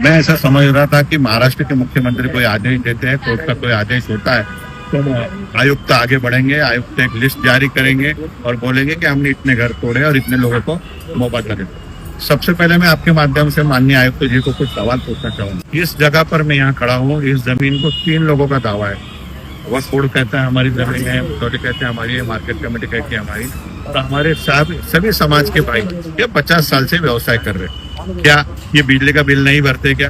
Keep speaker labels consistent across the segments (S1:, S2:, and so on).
S1: मैं ऐसा समझ रहा था कि महाराष्ट्र के मुख्यमंत्री कोई आदेश देते हैं, कोर्ट का कोई आदेश होता है तो आयुक्त आगे बढ़ेंगे, आयुक्त एक लिस्ट जारी करेंगे और बोलेंगे कि हमने इतने घर तोड़े और इतने लोगों को मुआवजा दे। सबसे पहले मैं आपके माध्यम से माननीय आयुक्त जी को कुछ सवाल पूछना चाहूंगा। इस जगह पर मैं यहाँ खड़ा हूँ, इस जमीन को 3 लोगों का दावा है। वह बोर्ड कहता है हमारी जमीन है, मुख्यमंत्री कहते हैं हमारी है, मार्केट कमेटी कहती है हमारी, और हमारे सभी समाज के भाई ये 50 साल से व्यवसाय कर रहे हैं। क्या ये बिजली का बिल नहीं भरते क्या?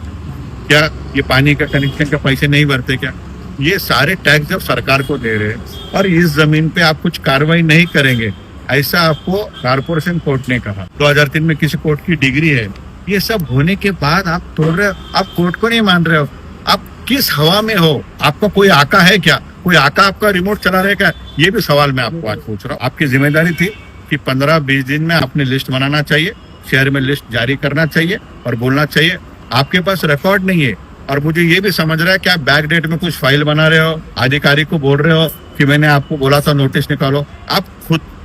S1: क्या ये पानी का कनेक्शन का पैसे नहीं भरते क्या? ये सारे टैक्स जब सरकार को दे रहे हैं और इस जमीन पे आप कुछ कार्रवाई नहीं करेंगे, ऐसा आपको कारपोरेशन कोर्ट ने कहा। 2003 में किसी कोर्ट की डिग्री है। ये सब होने के बाद आप तोड़ रहे हो, आप कोर्ट को नहीं मान रहे हो। आप किस हवा में हो? आपका कोई आका है क्या? कोई आका आपका रिमोट चला रहे क्या? ये भी सवाल मैं आपको आज पूछ रहा हूँ। आपकी जिम्मेदारी थी कि 15-20 दिन में आपने लिस्ट बनाना चाहिए, शहर में लिस्ट जारी करना चाहिए और बोलना चाहिए। आपके पास रिकॉर्ड नहीं है और मुझे ये भी समझ रहा है कि आप बैक डेट में कुछ फाइल बना रहे हो, अधिकारी को बोल रहे हो कि मैंने आपको बोला था नोटिस निकालो। आप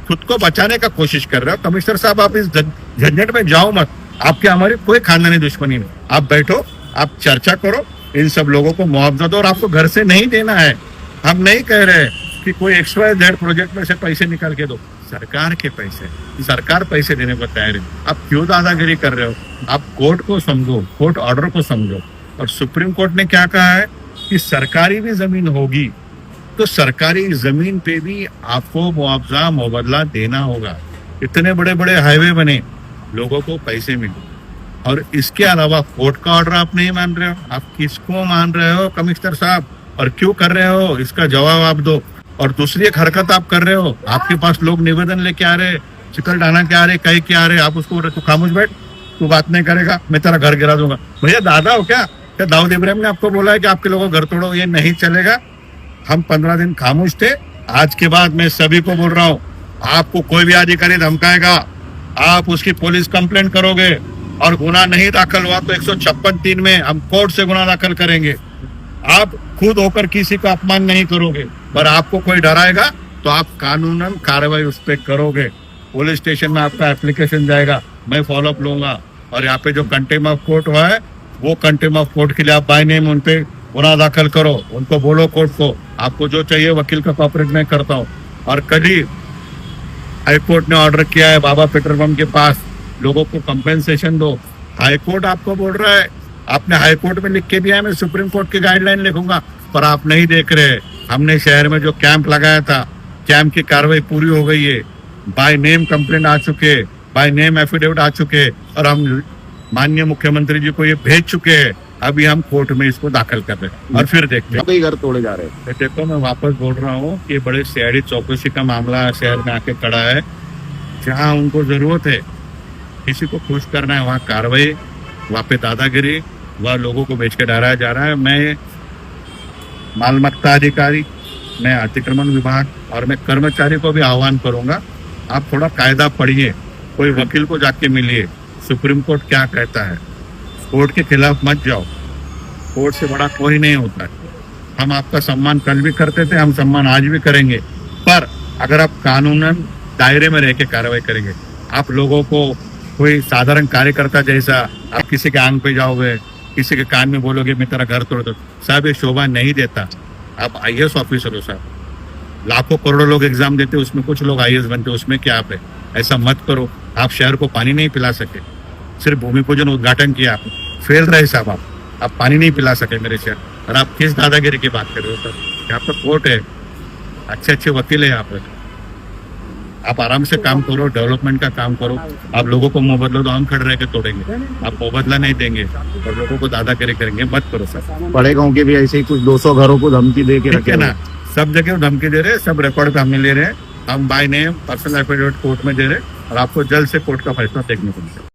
S1: खुद को बचाने का कोशिश कर रहे हो। कमिश्नर साहब, आप इस झंझट में जाओ मत। आपके हमारी कोई खानदानी दुश्मनी नहीं। आप बैठो, आप चर्चा करो, इन सब लोगों को मुआवजा दो और आपको घर से नहीं देना है। हम नहीं कह रहे कि कोई XYZ प्रोजेक्ट में से पैसे निकाल के दो। सरकार के पैसे, सरकार पैसे देने को तैयार है। आप क्यों दादागिरी कर रहे हो? आप कोर्ट को समझो, कोर्ट ऑर्डर को समझो। और सुप्रीम कोर्ट ने क्या कहा है कि सरकारी भी जमीन होगी तो सरकारी जमीन पे भी आपको मुआवजा देना होगा। इतने बड़े बड़े हाईवे बने, लोगों को पैसे मिले, और इसके अलावा कोर्ट का ऑर्डर आप नहीं मान रहे हो। आप किसको मान रहे हो कमिश्नर साहब, और क्यों कर रहे हो? इसका जवाब आप दो। और दूसरी एक हरकत आप कर रहे हो, आपके पास लोग निवेदन लेके आ रहे, चिकल डाना के आ रहे, कहीं के आ रहे, आप उसको तू खामोश बैठ, तू बात नहीं करेगा, मैं तेरा घर गिरा दूंगा। भैया दादा हो क्या दाऊद इब्राहिम ने आपको बोला है कि आपके लोगों को घर तोड़ो? ये नहीं चलेगा। हम 15 दिन खामोश थे। आज के बाद मैं सभी को बोल रहा हूँ, आपको कोई भी अधिकारी धमकाएगा, आप उसकी पुलिस कंप्लेंट करोगे और गुनाह नहीं दाखिल हुआ तो 156(3) में हम कोर्ट से गुनाह दाखिल करेंगे। आप खुद होकर किसी का अपमान नहीं करोगे, पर आपको कोई डराएगा तो आप कानूनन कार्रवाई उस पर करोगे। पुलिस स्टेशन में आपका एप्लीकेशन जाएगा, मैं फॉलोअप लूंगा। और यहाँ पे जो कंटेम्प्ट ऑफ कोर्ट हुआ है, वो कंटेम्प्ट ऑफ कोर्ट के लिए आप बाय नेम उन पे गुनाह दाखिल करो। उनको बोलो कोर्ट को आपको जो चाहिए वकील का कॉपरेट मैं करता हूँ। और कभी हाईकोर्ट ने ऑर्डर किया है बाबा पेट्रोल पंप के पास, लोगों को कंपेंसेशन दो। हाईकोर्ट आपको बोल रहा है, आपने हाईकोर्ट में लिख के दिया है मैं सुप्रीम कोर्ट की गाइडलाइन लिखूंगा, पर आप नहीं देख रहे। हमने शहर में जो कैंप लगाया था, कैंप की कार्रवाई पूरी हो गई है। बाय नेम कंप्लेंट आ चुके, बाय नेम एफिडेविट आ चुके, और हम माननीय मुख्यमंत्री जी को ये भेज चुके हैं। अभी हम कोर्ट में इसको दाखिल कर रहे हैं और फिर देखते हैं।
S2: कई घर तोड़े जा रहे हैं।
S1: देखो, मैं वापस बोल रहा हूँ कि बड़े सीआईडी चौकसी का मामला शहर में आके खड़ा है। जहाँ उनको जरूरत है किसी को खुश करना है, वहाँ कार्रवाई, वहाँ पे दादागिरी, वह लोगों को बेच के डराया जा रहा है। मैं मालमत्ता अधिकारी, मैं अतिक्रमण विभाग और मैं कर्मचारी को भी आह्वान करूंगा, आप थोड़ा कायदा पढ़िए, कोई वकील को जाके मिलिए, सुप्रीम कोर्ट क्या कहता है। कोर्ट के खिलाफ मत जाओ, कोर्ट से बड़ा कोई नहीं होता है। हम आपका सम्मान कल भी करते थे, हम सम्मान आज भी करेंगे, पर अगर आप कानूनन दायरे में रह के कार्रवाई करेंगे, आप लोगों को कोई साधारण कार्यकर्ता जैसा आप किसी के आंग पे जाओगे, किसी के कान में बोलोगे मैं तेरा घर तोड़ दो, साहब ये शोभा नहीं देता। आप IAS ऑफिसर हो साहब, लाखों करोड़ों लोग एग्जाम देते, उसमें कुछ लोग IAS बनते, उसमें क्या आप है? ऐसा मत करो। आप शहर को पानी नहीं पिला सके, सिर्फ भूमि पूजन उद्घाटन किया, आप फेल रहे साहब। आप पानी नहीं पिला सके मेरे शहर, और आप किस दादागिरी की बात कर रहे हो सर? यहाँ पर कोर्ट है, अच्छे अच्छे वकील है यहाँ पर। आप आराम से काम करो, डेवलपमेंट का काम करो। आप लोगों को मुआवजा दो, हम खड़े रह के तोड़ेंगे। आप मुआवजा नहीं देंगे और लोगों को दादागिरी करेंगे, मत करो सर।
S2: बड़े गांव के भी ऐसे ही कुछ 200 घरों को धमकी दे के रखे
S1: ना, सब जगह धमकी दे रहे, सब रिकॉर्ड पे हमें ले रहे हैं। हम by name personal affidavit court में दे रहे, और आपको जल्द से कोर्ट का फैसला देखने को मिलेगा।